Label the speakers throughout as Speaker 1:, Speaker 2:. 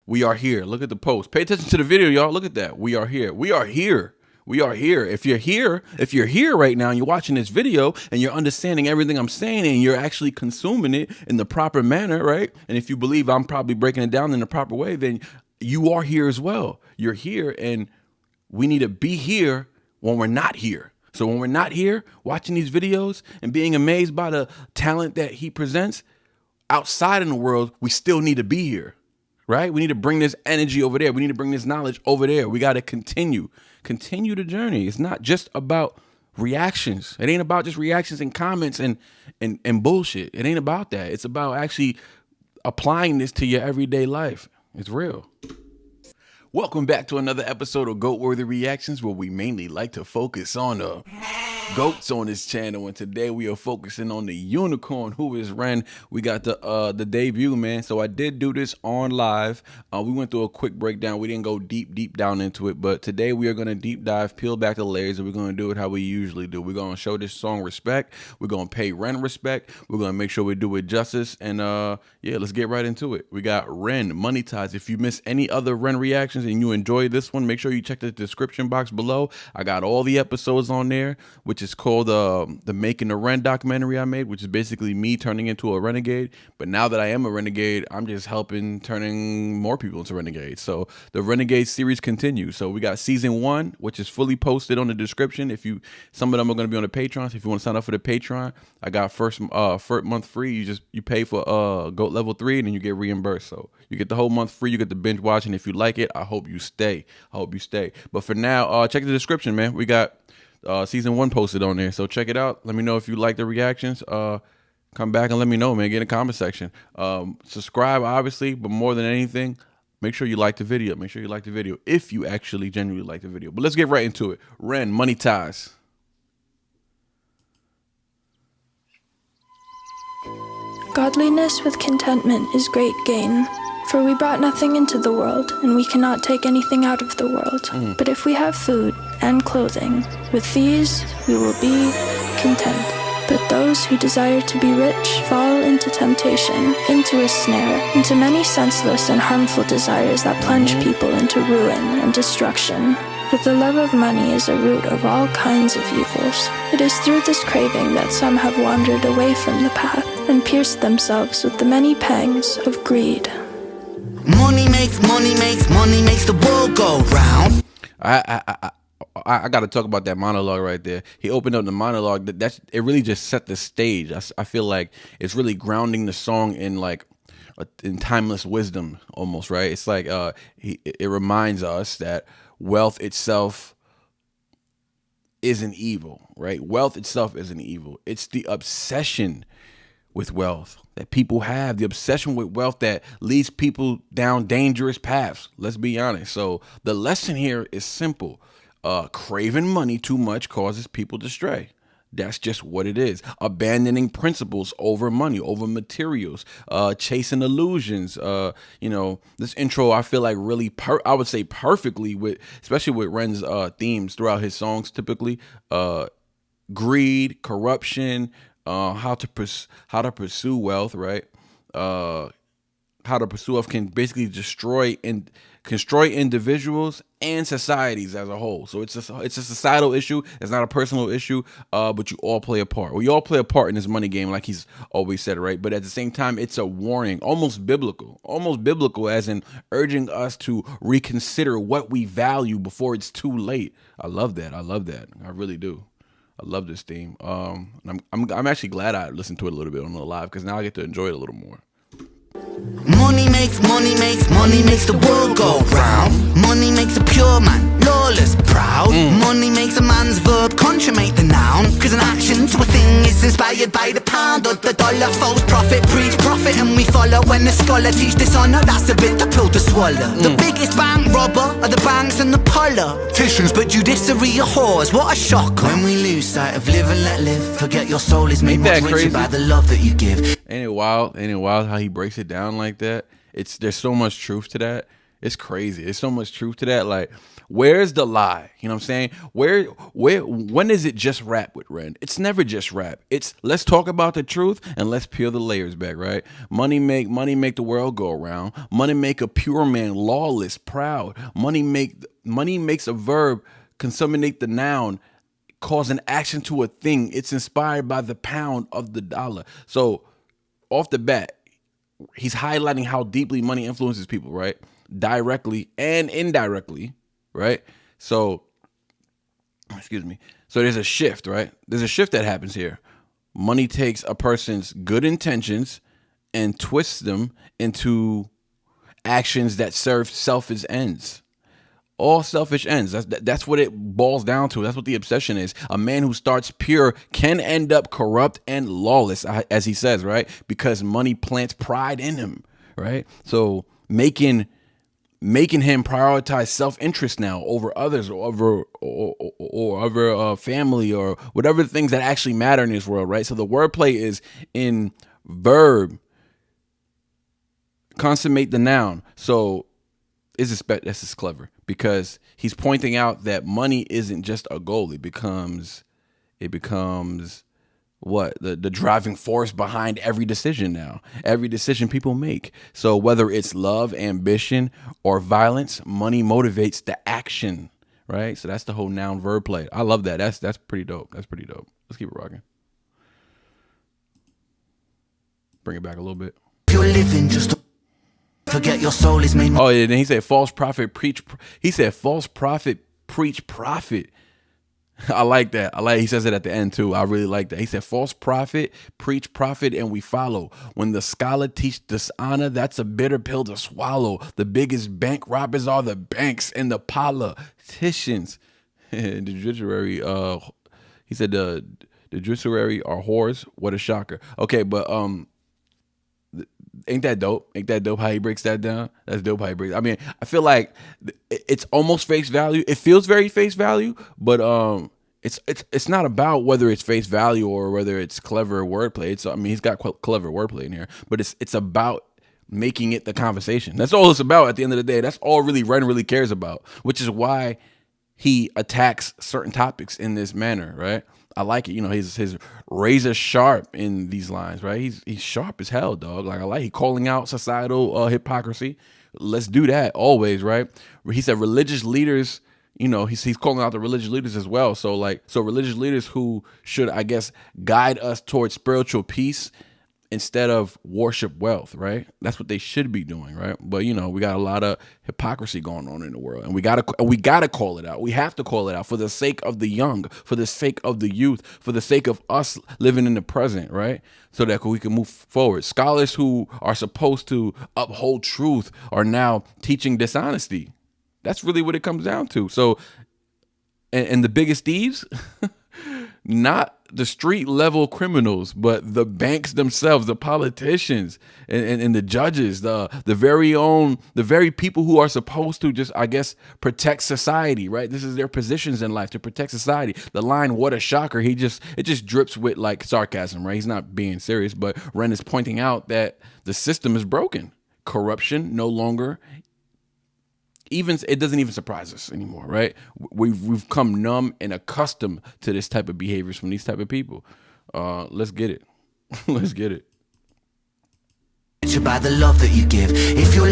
Speaker 1: We are here. Look at the post. Pay attention to the video, y'all. Look at that. We are here. We are here. We are here. If you're here right now and you're watching this video and you're understanding everything I'm saying and you're actually consuming it in the proper manner, right? And if you believe I'm probably breaking it down in the proper way, then you are here as well. You're here, and we need to be here when we're not here. So when we're not here watching these videos and being amazed by the talent that he presents outside in the world, we still need to be here. Right? We need to bring this energy over there. We need to bring this knowledge over there. We got to continue the journey. It's not just about reactions. It ain't about just reactions and comments and bullshit. It ain't about that. It's about actually applying this to your everyday life. It's real. Welcome back to another episode of Goat-Worthy Reactions, where we mainly like to focus on the goats on this channel, and today we are focusing on the unicorn, who is REN. We got the debut, man. So I did do this on live. We went through a quick breakdown. We didn't go deep down into it, but today we are going to deep dive, peel back the layers, and we're going to do it how we usually do. We're going to show this song respect. We're going to pay REN respect. We're going to make sure we do it justice, and yeah, let's get right into it. We got REN, Money Ties. If you miss any other REN reactions and you enjoy this one, make sure you check the description box below. I got all the episodes on there, which is called the Making-A-REN documentary I made, which is basically me turning into a renegade. But now that I am a renegade, I'm just helping turning more people into renegades. So the Renegade series continues. So we got season 1, which is fully posted on the description. Some of them are going to be on the Patreon. So if you want to sign up for the Patreon, I got first month free. You pay for GOAT level 3, and then you get reimbursed. So you get the whole month free. You get the binge watch, and if you like it, I hope you stay. But for now, check the description, man. We got season 1 posted on there, so check it out. Let me know if you like the reactions. Come back and let me know, man. Get in the comment section. Subscribe, obviously, but more than anything, make sure you like the video. Make sure you like the video if you actually genuinely like the video. But let's get right into it. REN, Money Ties.
Speaker 2: Godliness with contentment is great gain. For we brought nothing into the world, and we cannot take anything out of the world. But if we have food and clothing, with these we will be content. But those who desire to be rich fall into temptation, into a snare, into many senseless and harmful desires that plunge people into ruin and destruction. For the love of money is a root of all kinds of evils. It is through this craving that some have wandered away from the path and pierced themselves with the many pangs of greed.
Speaker 3: Money makes the world go round.
Speaker 1: I got to talk about that monologue right there. He opened up the monologue. It really just set the stage. I feel like it's really grounding the song in in timeless wisdom almost, right? It's like it reminds us that wealth itself isn't evil, right? Wealth itself isn't evil. It's the obsession with wealth that people have, the obsession with wealth that leads people down dangerous paths. Let's be honest. So the lesson here is simple. Craving money too much causes people to stray. That's just what it is. Abandoning principles over money, over materials, chasing illusions. This intro, I feel like really, I would say perfectly especially with REN's themes throughout his songs, typically, greed, corruption, how to pursue wealth, right? How to pursue wealth can basically destroy individuals and societies as a whole. So it's a societal issue. It's not a personal issue, but you all play a part. We all play a part in this money game, like he's always said, right? But at the same time, it's a warning, almost biblical as in urging us to reconsider what we value before it's too late. I love that. I really do. I love this theme. I'm actually glad I listened to it a little bit on the live, because now I get to enjoy it a little more.
Speaker 3: Money makes the world go round. Money makes a pure man lawless, proud. Money makes a man's verb consummate the noun. Cause an action to a thing is inspired by the pound or the dollar. False prophet, preach profit, and we follow. When the scholar teach dishonor, that's a bit the pill to swallow. The biggest bank robber are the banks and the politicians, but judiciary are whores. What a shock. When we lose sight of live and let live, forget your soul is made much richer by the love that you give.
Speaker 1: Ain't it wild how he breaks it down like that? There's so much truth to that. It's crazy. There's so much truth to that. Like, where's the lie? You know what I'm saying? When is it just rap with Ren? It's never just rap. It's let's talk about the truth and let's peel the layers back, right? Money make the world go around. Money make a pure man lawless, proud. Money makes a verb consummate the noun, cause an action to a thing. It's inspired by the pound of the dollar. So off the bat, he's highlighting how deeply money influences people, right? Directly and indirectly, right? So, excuse me. So there's a shift, right? There's a shift that happens here. Money takes a person's good intentions and twists them into actions that serve selfish ends. All selfish ends. That's what it boils down to. That's what the obsession is. A man who starts pure can end up corrupt and lawless, as he says, right? Because money plants pride in him, right? So making him prioritize self-interest now over others or over family or whatever things that actually matter in this world, right? So the wordplay is in verb, consummate the noun. So this is clever because he's pointing out that money isn't just a goal. It becomes what the driving force behind every decision now, every decision people make. So whether it's love, ambition, or violence, money motivates the action, right? So that's the whole noun verb play. I love that. That's pretty dope. That's pretty dope. Let's keep it rocking. Bring it back a little bit.
Speaker 3: You're living just to forget your soul is made.
Speaker 1: Oh yeah, then he said false prophet preach. He said false prophet preach profit. I like that. He says it at the end too. I really like that. He said false prophet preach profit and we follow. When the scholar teach dishonor, that's a bitter pill to swallow. The biggest bank robbers are the banks and the politicians. The judiciary, he said the judiciary are whores. What a shocker. Okay, but ain't that dope? Ain't that dope how he breaks that down? That's dope how he breaks. I mean, I feel like it's almost face value. It feels very face value, but it's not about whether it's face value or whether it's clever wordplay. I mean, he's got clever wordplay in here, but it's about making it the conversation. That's all it's about at the end of the day. That's all Ren really cares about, which is why he attacks certain topics in this manner, right? I like it. You know, his razor sharp in these lines, right? He's sharp as hell, dog. Like I like he calling out societal hypocrisy. Let's do that always, right? He said religious leaders, you know, he's calling out the religious leaders as well. So religious leaders who should, I guess, guide us towards spiritual peace instead of worship wealth, right? That's what they should be doing, right? But you know, we got a lot of hypocrisy going on in the world, and we gotta call it out. We have to call it out for the sake of the young, for the sake of the youth, for the sake of us living in the present, right? So that we can move forward. Scholars who are supposed to uphold truth are now teaching dishonesty. That's really what it comes down to. So, and the biggest thieves, not the street level criminals, but the banks themselves, the politicians and the judges, the very people who are supposed to just, I guess, protect society, right? This is their positions in life, to protect society. The line, what a shocker, it just drips with like sarcasm, right? He's not being serious, but Ren is pointing out that the system is broken. Corruption no longer it doesn't even surprise us anymore, right? We've come numb and accustomed to this type of behaviors from these type of people. Let's get it. Let's get it.
Speaker 3: By the love that you give. If you're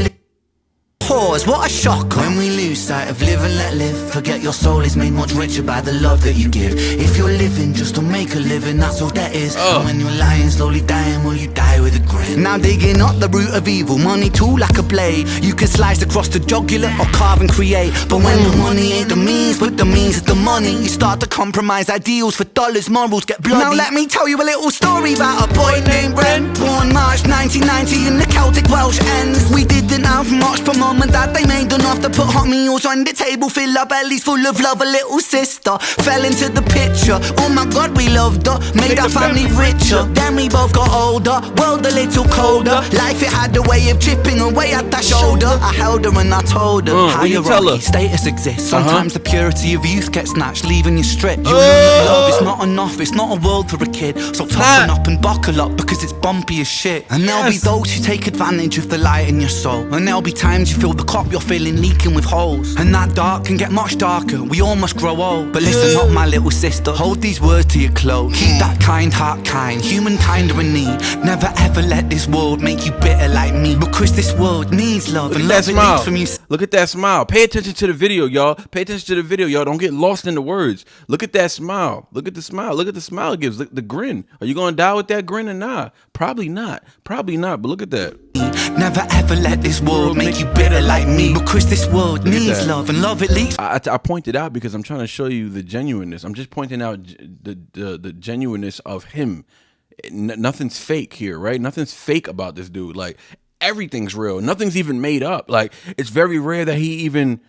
Speaker 3: pause, what a shock when we lose sight of live and let live. Forget your soul is made much richer by the love that you give. If you're living just to make a living, that's all that is. And when you're lying, slowly dying, will you die with a grin? Now digging up the root of evil, money too like a blade. You can slice across the jugular or carve and create. But when the money ain't the means, but the means is the money, you start to compromise ideals for dollars, morals get bloody. Now let me tell you a little story about a boy named Ren. Born March 1990 in the Celtic Welsh ends. We didn't have much, but mum and dad, they made enough to put hot meals on the table, fill our bellies full of love. A little sister fell into the picture. Oh my God, we loved her, made our family richer. Then we both got older, world a little colder. Life, it had a way of chipping away at that shoulder. I held her and I told her hierarchy, status exists. Sometimes the purity of youth gets snatched, leaving you stripped. You love, it's not enough, it's not a world for a kid. So toughen up and buckle up, because it's bumpy as shit. And there'll be those who take advantage of the light in your soul, and there'll be times you feel the cup you're filling leaking with holes. And that dark can get much darker, we all must grow old. But listen up, my little sister, hold these words to your close. Keep that kind heart kind, humankind are in need. Never ever let this world make you bitter like me, because this world needs love.
Speaker 1: Look
Speaker 3: and
Speaker 1: at that
Speaker 3: love it leads
Speaker 1: smile.
Speaker 3: from you.
Speaker 1: Look at that smile. Pay attention to the video, y'all. Pay attention to the video, y'all. Don't get lost in the words. Look at that smile. Look at the smile. Look at the smile it gives. Look, the grin. Are you going to die with that grin or not? Probably not. Probably not. But look at that.
Speaker 3: Never ever let this world make you bitter like me, because this world needs love and love it leads.
Speaker 1: I pointed out because I'm trying to show you the genuineness. I'm just pointing out the genuineness of him. Nothing's fake here, right? Nothing's fake about this dude. Like, everything's real. Nothing's even made up. Like, it's very rare that he even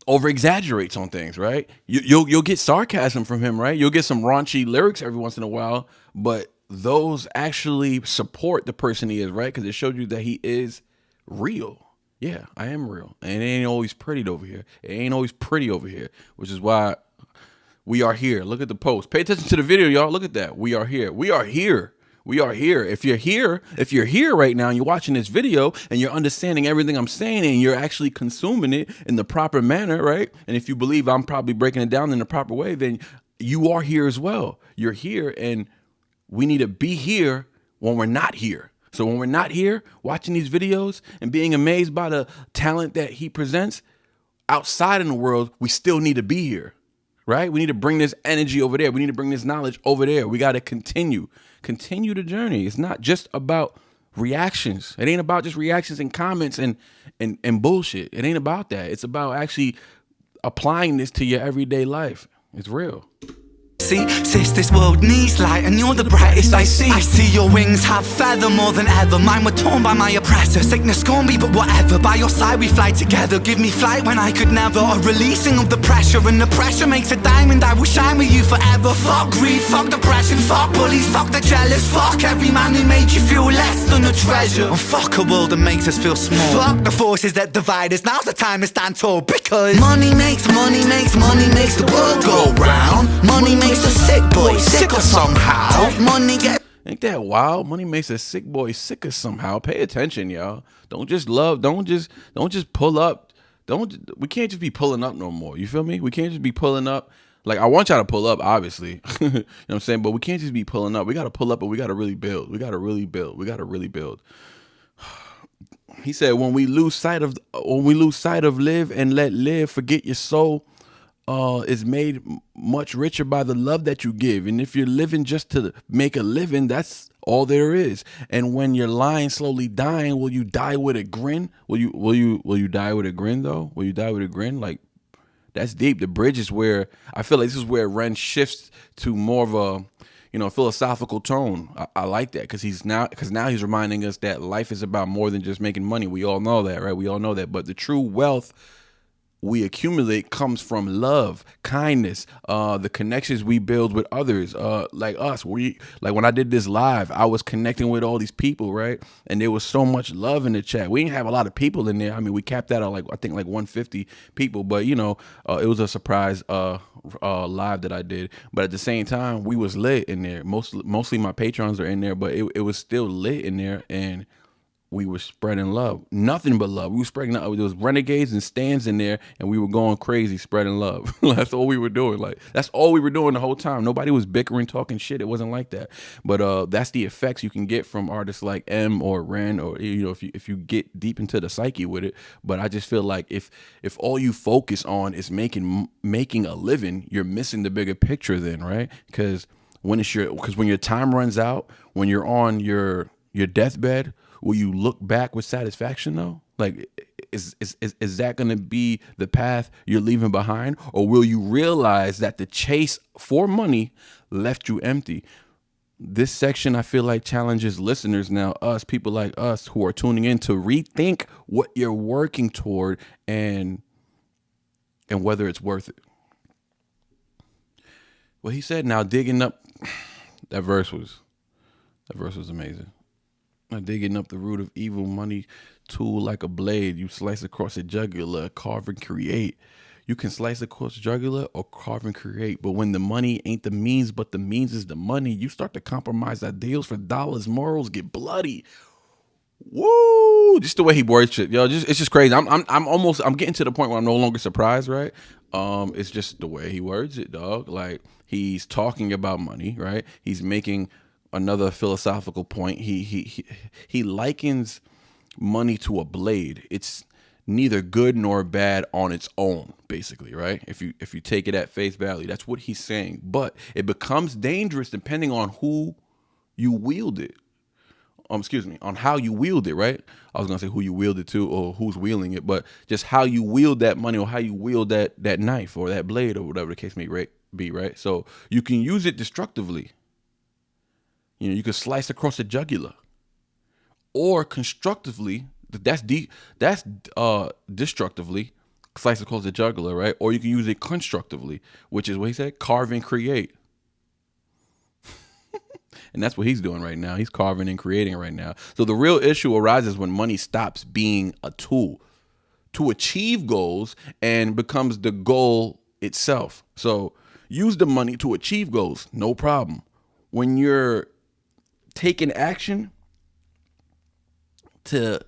Speaker 1: over exaggerates on things, right? You'll get sarcasm from him, right? You'll get some raunchy lyrics every once in a while, but those actually support the person he is, right? Because it showed you that he is real. Yeah, I am real. And it ain't always pretty over here. It ain't always pretty over here, which is why we are here. Look at the post. Pay attention to the video, y'all. Look at that. We are here. We are here. We are here. If you're here right now and you're watching this video and you're understanding everything I'm saying and you're actually consuming it in the proper manner, right? And if you believe I'm probably breaking it down in the proper way, then you are here as well. You're here, and we need to be here when we're not here. So when we're not here watching these videos and being amazed by the talent that he presents outside in the world, we still need to be here, right? We need to bring this energy over there. We need to bring this knowledge over there. We got to continue the journey. It's not just about reactions. It ain't about just reactions and comments and bullshit. It ain't about that. It's about actually applying this to your everyday life. It's real.
Speaker 3: See, sis, this world needs light, and you're the brightest I see. I see your wings have feather more than ever. Mine were torn by my oppressor. Sickness scorned me, but whatever. By your side we fly together. Give me flight when I could never. A releasing of the pressure, and the pressure makes a diamond. I will shine with you forever. Fuck greed, fuck depression, fuck bullies, fuck the jealous. Fuck every man who made you feel less than a treasure. And fuck a world that makes us feel small. Fuck the forces that divide us. Now's the time to stand tall, because money makes the world go round. Money makes a sick boy sicker somehow. Money get.
Speaker 1: Ain't that wild? Money makes a sick boy sicker somehow. Pay attention, y'all. Don't just love. Don't just pull up. We can't just be pulling up no more. You feel me? We can't just be pulling up. Like, I want y'all to pull up, obviously. You know what I'm saying? But we can't just be pulling up. We got to pull up, and we got to really build. We got to really build. We got to really build. He said, when we lose sight of live and let live, forget your soul is made much richer by the love that you give. And if you're living just to make a living, that's all there is. And when you're lying, slowly dying, will you die with a grin? Will you die with a grin though? Will you die with a grin? Like, that's deep. The bridge is where I feel like this is where REN shifts to more of a, philosophical tone. I like that because now he's reminding us that life is about more than just making money. We all know that, right? We all know that. But the true wealth we accumulate comes from love, kindness, the connections we build with others, like us. Like when I did this live, I was connecting with all these people, right? And there was so much love in the chat. We didn't have a lot of people in there. I mean, we capped that at I think 150 people, but it was a surprise live that I did. But at the same time, we was lit in there. Mostly my patrons are in there, but it was still lit in there, and we were spreading love, nothing but love. We were spreading love. There was renegades and stands in there, and we were going crazy, spreading love. That's all we were doing. Like, that's all we were doing the whole time. Nobody was bickering, talking shit. It wasn't like that. But that's the effects you can get from artists like M or Ren, or if you get deep into the psyche with it. But I just feel like if all you focus on is making a living, you're missing the bigger picture. Then, right? Because when your time runs out, when you're on your deathbed, will you look back with satisfaction though? Like, is that going to be the path you're leaving behind? Or will you realize that the chase for money left you empty? This section, I feel like, challenges listeners now, people like us who are tuning in, to rethink what you're working toward and whether it's worth it. Well, he said, now digging up, that verse was amazing. Now digging up the root of evil, money tool like a blade. You slice across a jugular, carve and create. You can slice across jugular or carve and create. But when the money ain't the means, but the means is the money, you start to compromise ideals for dollars. Morals get bloody. Woo! Just the way he words it, yo. It's just crazy. I'm getting to the point where I'm no longer surprised, right? It's just the way he words it, dog. Like he's talking about money, right? He's making another philosophical point. He likens money to a blade. It's neither good nor bad on its own, basically, right? If you take it at face value, that's what he's saying. But it becomes dangerous depending on who you wield it. On how you wield it, right? I was gonna say who you wield it to or who's wielding it, but just how you wield that money or how you wield that knife or that blade or whatever the case may be, right? So you can use it destructively. You know, you can slice across the jugular, or constructively. That's destructively slice across the jugular, right? Or you can use it constructively, which is what he said: carve and create. And that's what he's doing right now. He's carving and creating right now. So the real issue arises when money stops being a tool to achieve goals and becomes the goal itself. So use the money to achieve goals, no problem. When you're taking action to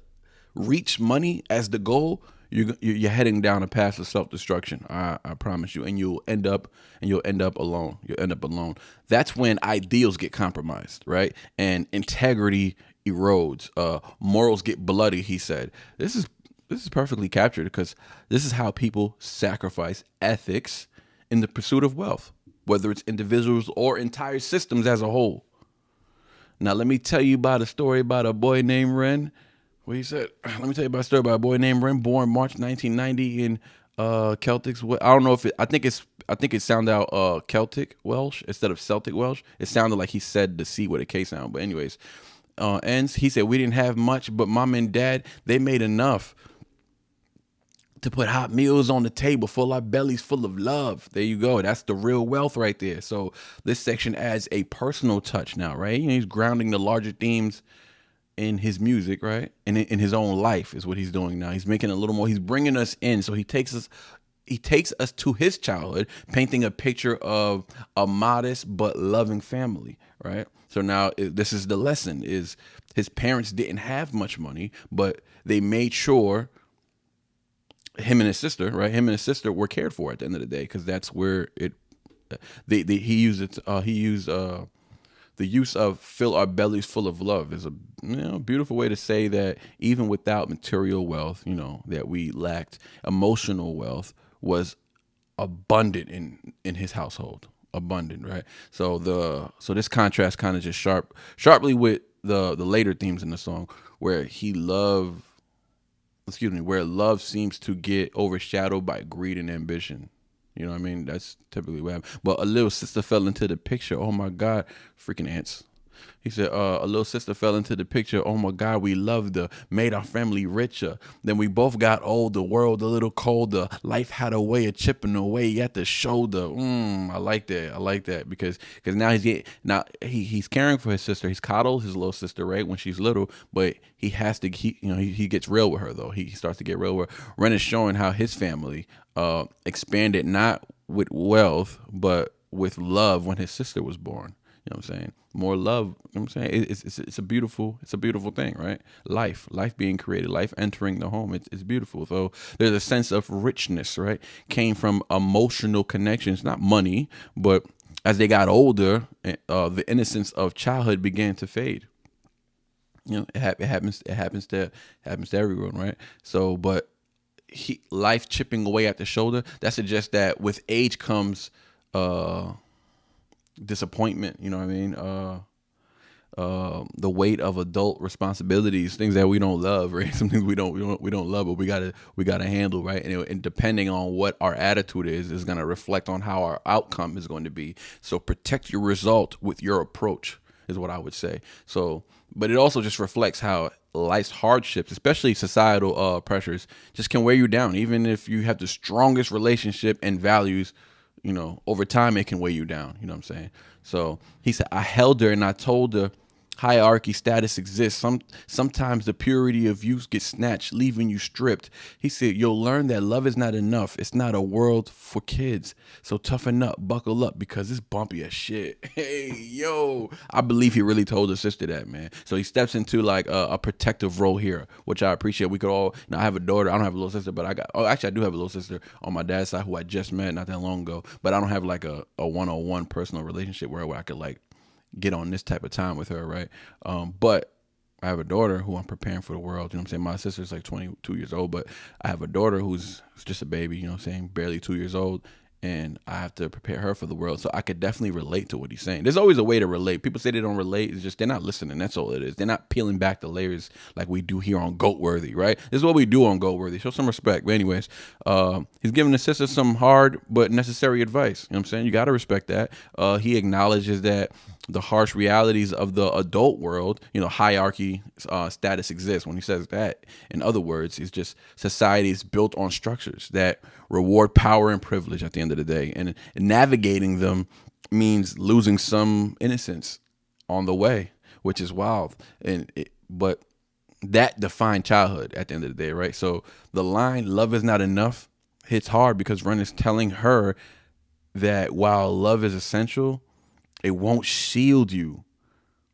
Speaker 1: reach money as the goal, you're heading down a path of self-destruction. I promise you, and you'll end up alone. You'll end up alone. That's when ideals get compromised, right? And integrity erodes. Morals get bloody. He said, "This is perfectly captured because this is how people sacrifice ethics in the pursuit of wealth, whether it's individuals or entire systems as a whole." Now, let me tell you about a story about a boy named Ren. What he said, let me tell you about a story about a boy named Ren, born March 1990 in Celtics. I don't know if I think it sounded out Celtic Welsh instead of Celtic Welsh. It sounded like he said the C with a K sound. But anyways, ends. He said, "We didn't have much, but mom and dad, they made enough to put hot meals on the table, fill our bellies full of love." There you go. That's the real wealth right there. So this section adds a personal touch now, right? You know, he's grounding the larger themes in his music, right? And in his own life is what he's doing now. He's making it a little more, he's bringing us in. So he takes us to his childhood, painting a picture of a modest but loving family, right? So now this is the lesson: is his parents didn't have much money, but they made sure him and his sister, right? Him and his sister were cared for at the end of the day, because that's where he used the use of "fill our bellies full of love" is a beautiful way to say that even without material wealth, that we lacked emotional wealth was abundant in his household, abundant, right? So this contrast kind of just sharply with the later themes in the song, where where love seems to get overshadowed by greed and ambition. You know what I mean? That's typically what happens. But a little sister fell into the picture. Oh my God, freaking ants. He said, a little sister fell into the picture. Oh my God, we loved her, made our family richer. Then we both got old, the world a little colder. Life had a way of chipping away at the shoulder. I like that because now he's caring for his sister. He's coddled his little sister, right, when she's little, but he has to, he gets real with her though. He starts to get real with her. Ren is showing how his family expanded not with wealth, but with love when his sister was born. You know what I'm saying? More love. You know what I'm saying? It's a beautiful thing, right? Life being created, life entering the home. It's beautiful. So there's a sense of richness, right? Came from emotional connections, not money, but as they got older, the innocence of childhood began to fade. It happens to everyone, right? So, but life chipping away at the shoulder, that suggests that with age comes disappointment, you know what I mean? The weight of adult responsibilities, things that we don't love, right? Some things we don't love, but we gotta handle, right? And depending on what our attitude is gonna reflect on how our outcome is going to be. So protect your result with your approach is what I would say. So, but it also just reflects how life's hardships, especially societal pressures, just can weigh you down. Even if you have the strongest relationship and values, over time it can weigh you down. You know what I'm saying? So he said, I held her and I told her hierarchy status exists. Sometimes the purity of youth gets snatched, leaving you stripped. He said, you'll learn that love is not enough. It's not a world for kids. So toughen up, buckle up, because it's bumpy as shit. Hey, yo, I believe he really told his sister that, man. So he steps into like a protective role here, which I appreciate. We could all, I have a daughter. I don't have a little sister, but actually I do have a little sister on my dad's side who I just met not that long ago, but I don't have like a one-on-one personal relationship where I could like get on this type of time with her, right? But I have a daughter who I'm preparing for the world. You know what I'm saying? My sister's like 22 years old, but I have a daughter who's just a baby, you know what I'm saying? Barely 2 years old. And I have to prepare her for the world. So I could definitely relate to what he's saying. There's always a way to relate. People say they don't relate. It's just they're not listening. That's all it is. They're not peeling back the layers like we do here on Goatworthy, right? This is what we do on Goatworthy. Show some respect. But anyways, he's giving his sister some hard but necessary advice. You know what I'm saying? You got to respect that. He acknowledges that the harsh realities of the adult world, you know, hierarchy status exists. When he says that, in other words, it's just society is built on structures that reward power and privilege at the end of the day. And navigating them means losing some innocence on the way, which is wild. But that defined childhood at the end of the day, right? So the line, love is not enough, hits hard because Ren is telling her that while love is essential, it won't shield you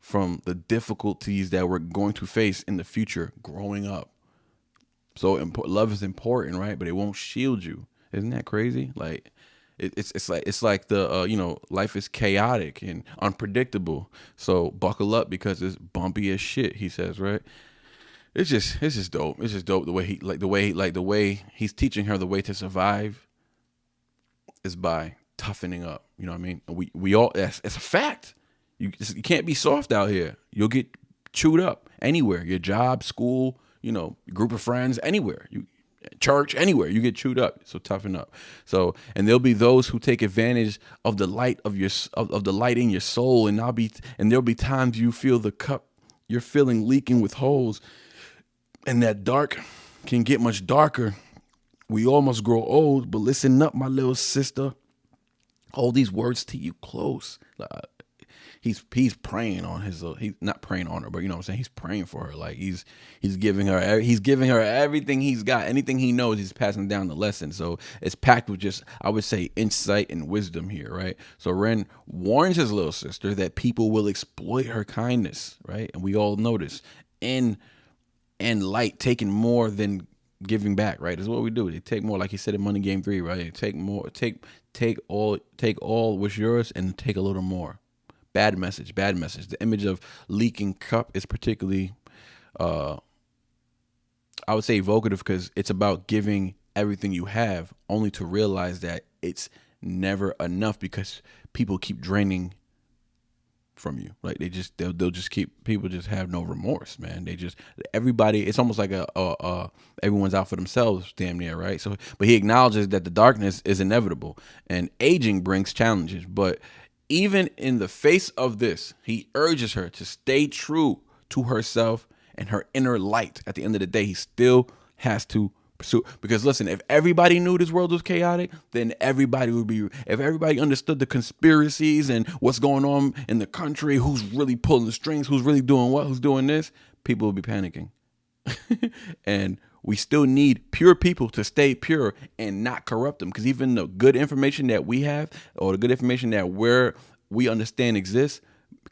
Speaker 1: from the difficulties that we're going to face in the future growing up. So love is important, right? But it won't shield you. Isn't that crazy? Like it's like the you know, life is chaotic and unpredictable. So buckle up because it's bumpy as shit, he says, right? It's just dope. It's just dope the way he's teaching her the way to survive is by toughening up. You know what I mean? We all, it's a fact. You can't be soft out here. You'll get chewed up anywhere. Your job, school, you know, group of friends, anywhere. Church, anywhere. You get chewed up. So toughen up. So, and there'll be those who take advantage of the light of the light in your soul, and there'll be times you feel the cup you're feeling leaking with holes, and that dark can get much darker. We all must grow old, but listen up, my little sister. Hold these words to you close. He's praying on his. He's not praying on her, but you know what I'm saying. He's praying for her. Like he's giving her everything he's got. Anything he knows, he's passing down the lesson. So it's packed with just, I would say, insight and wisdom here, right? So Ren warns his little sister that people will exploit her kindness, right? And we all know this. And light taking more than giving back, right? That's what we do. They take more, like he said in Money Game 3, right? They take more, take all what's yours and take a little more. Bad message. The image of leaking cup is particularly, I would say, evocative because it's about giving everything you have only to realize that it's never enough because people keep draining from you. Like they'll just keep, people just have no remorse, man. Everybody, it's almost like everyone's out for themselves damn near, right? So, but he acknowledges that the darkness is inevitable and aging brings challenges. But even in the face of this, he urges her to stay true to herself and her inner light. At the end of the day, he still has to pursue. Because listen, if everybody knew this world was chaotic, then everybody would be, if everybody understood the conspiracies and what's going on in the country, who's really pulling the strings, who's really doing what, who's doing this, people would be panicking. And we still need pure people to stay pure and not corrupt them. Because even the good information that we have, or the good information that we understand exists,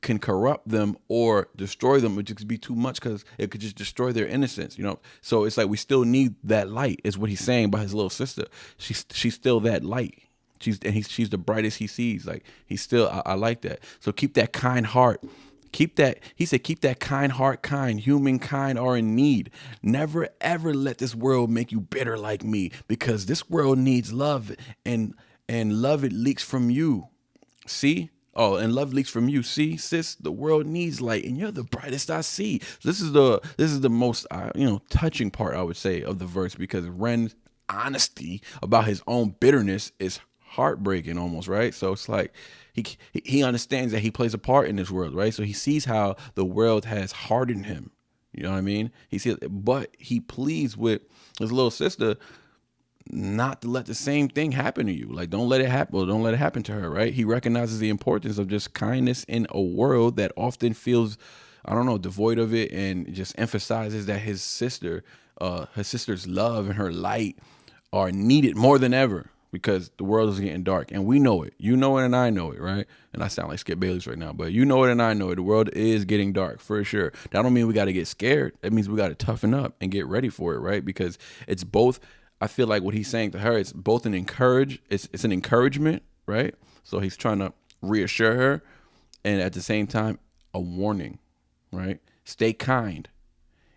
Speaker 1: can corrupt them or destroy them, which could be too much because it could just destroy their innocence, you know. So it's like we still need that light, is what he's saying by his little sister. She's still that light. She's the brightest he sees. Like he's still, I like that. So keep that kind heart. Keep that kind heart kind. Humankind are in need. Never ever let this world make you bitter like me, because this world needs love, and love, it leaks from you. See? Oh, and love leaks from you. See, sis, the world needs light, and you're the brightest I see. So this is the most touching part, I would say, of the verse, because Ren's honesty about his own bitterness is heartbreaking almost, right? So it's like he understands that he plays a part in this world, right? So he sees how the world has hardened him. You know what I mean? He sees, but he pleads with his little sister not to let the same thing happen to you. Like, don't let it happen. Or don't let it happen to her, right? He recognizes the importance of just kindness in a world that often feels I don't know, devoid of it, and just emphasizes that his sister's love and her light are needed more than ever because the world is getting dark, and we know it. You know it, and I know it, right? And I sound like Skip Bayless right now, but you know it, and I know it. The world is getting dark for sure. That don't mean we got to get scared. That means we got to toughen up and get ready for it, right? Because it's both. I feel like what he's saying to her, it's both an it's an encouragement, right? So he's trying to reassure her, and at the same time, a warning, right? Stay kind,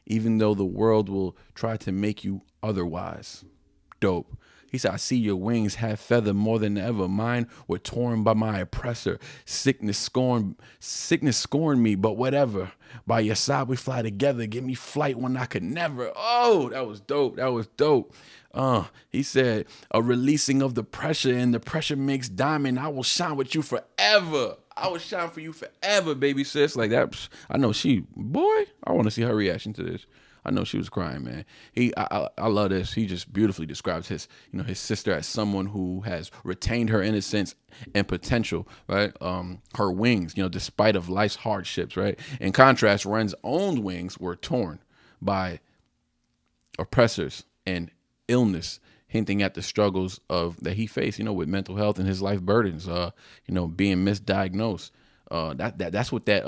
Speaker 1: even though the world will try to make you otherwise. Dope. He said, I see your wings have feather more than ever. Mine were torn by my oppressor. Sickness scorned me, but whatever. By your side we fly together. Give me flight when I could never. Oh, that was dope. That was dope. He said, a releasing of the pressure, and the pressure makes diamond. I will shine with you forever. I will shine for you forever, baby sis. Like that. I know I want to see her reaction to this. I know she was crying, man. I love this. He just beautifully describes his sister as someone who has retained her innocence and potential, right? Her wings, despite of life's hardships, right? In contrast, Ren's own wings were torn by oppressors and illness, hinting at the struggles that he faced, with mental health and his life burdens, being misdiagnosed. That's what that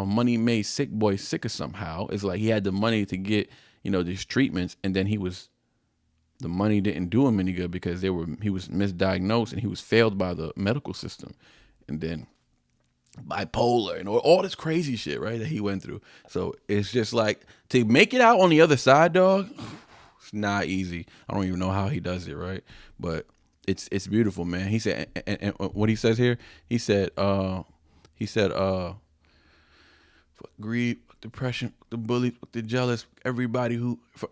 Speaker 1: money made sick boy sicker somehow. It's like he had the money to get these treatments, and then the money didn't do him any good because he was misdiagnosed and he was failed by the medical system, and then bipolar and all this crazy shit, right, that he went through. So it's just like to make it out on the other side, dog. It's not easy. I don't even know how he does it, right? But it's beautiful, man. He said, and what he says here, he said, fuck greed, depression, the bully, the jealous, everybody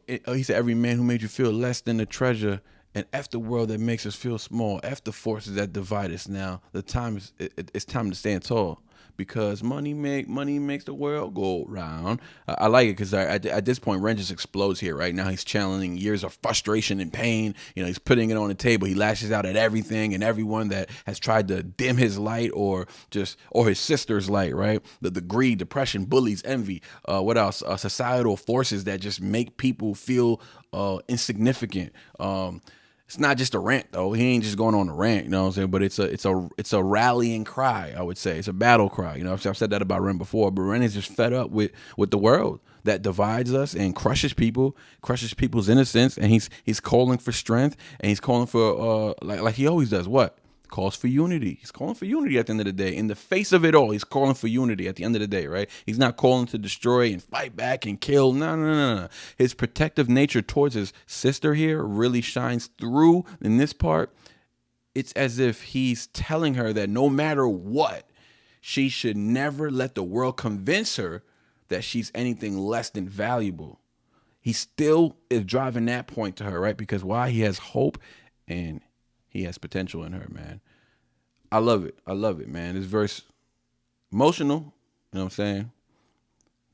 Speaker 1: he said, every man who made you feel less than the treasure, and F the world that makes us feel small, F the forces that divide us now. It's time to stand tall. Because money makes the world go round. I like it because at this point, Ren just explodes here. Right now, he's channeling years of frustration and pain. He's putting it on the table. He lashes out at everything and everyone that has tried to dim his light or his sister's light. Right, the greed, depression, bullies, envy. What else? Societal forces that just make people feel insignificant. It's not just a rant though. He ain't just going on a rant, you know what I'm saying? But it's a rallying cry, I would say. It's a battle cry. I've said that about Ren before, but Ren is just fed up with the world that divides us and crushes people's innocence, and he's calling for strength, and he's calling for like he always does. What? Calls for unity. He's calling for unity at the end of the day. In the face of it all, he's calling for unity at the end of the day, right? He's not calling to destroy and fight back and kill. No. His protective nature towards his sister here really shines through in this part. It's as if he's telling her that no matter what, she should never let the world convince her that she's anything less than valuable. He still is driving that point to her, right? Because why? He has hope and he has potential in her, man. I love it, man. This verse, emotional, you know what I'm saying?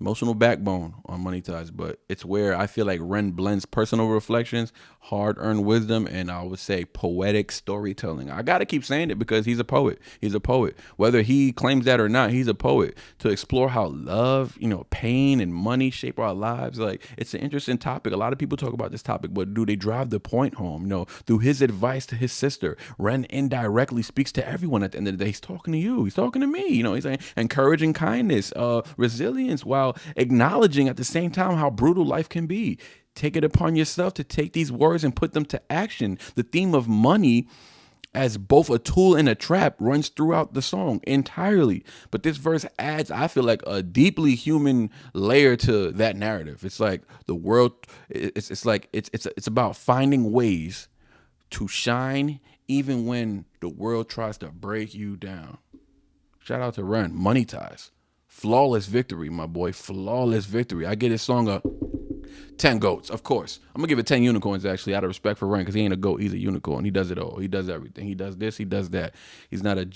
Speaker 1: Emotional backbone on Money Ties, but it's where I feel like Ren blends personal reflections, hard-earned wisdom, and I would say poetic storytelling. I got to keep saying it because he's a poet. He's a poet. Whether he claims that or not, he's a poet. To explore how love, pain and money shape our lives, like it's an interesting topic. A lot of people talk about this topic, but do they drive the point home? Through his advice to his sister, Ren indirectly speaks to everyone at the end of the day. He's talking to you. He's talking to me. He's saying encouraging kindness, resilience, while acknowledging at the same time how brutal life can be. Take it upon yourself to take these words and put them to action. The theme of money as both a tool and a trap runs throughout the song entirely. But this verse adds, I feel like, a deeply human layer to that narrative. It's like the world, it's about finding ways to shine even when the world tries to break you down. Shout out to Ren, Money Ties. Flawless victory, my boy. Flawless victory. I get this song a 10 goats, of course. I'm gonna give it 10 unicorns actually, out of respect for Ren, because he ain't a goat. He's a unicorn. He does it all. He does everything. He does this. He does that. He's not a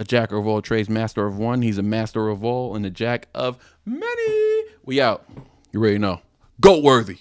Speaker 1: jack of all trades, master of one. He's a master of all and a jack of many. We out. You already know. Goat worthy.